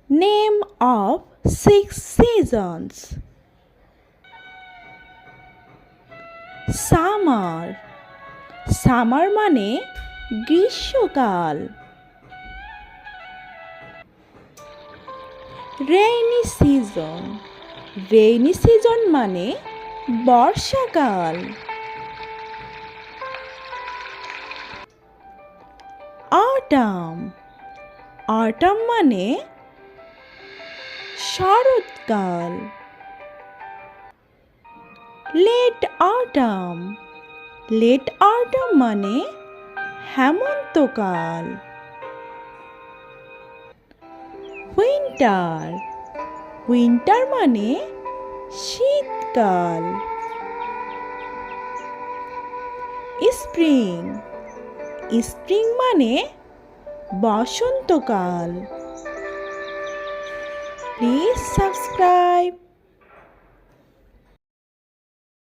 Name of 6 seasons. Summer. Summer মানে গ্রীষ্মকাল। Rainy season. Rainy season মানে বর্ষাকাল। Autumn. Autumn মানে শরৎকাল। Late autumn. Late autumn মানে হেমন্তকাল। Winter. Winter মানে শীতকাল। Spring. Spring মানে বসন্তকাল। Please subscribe.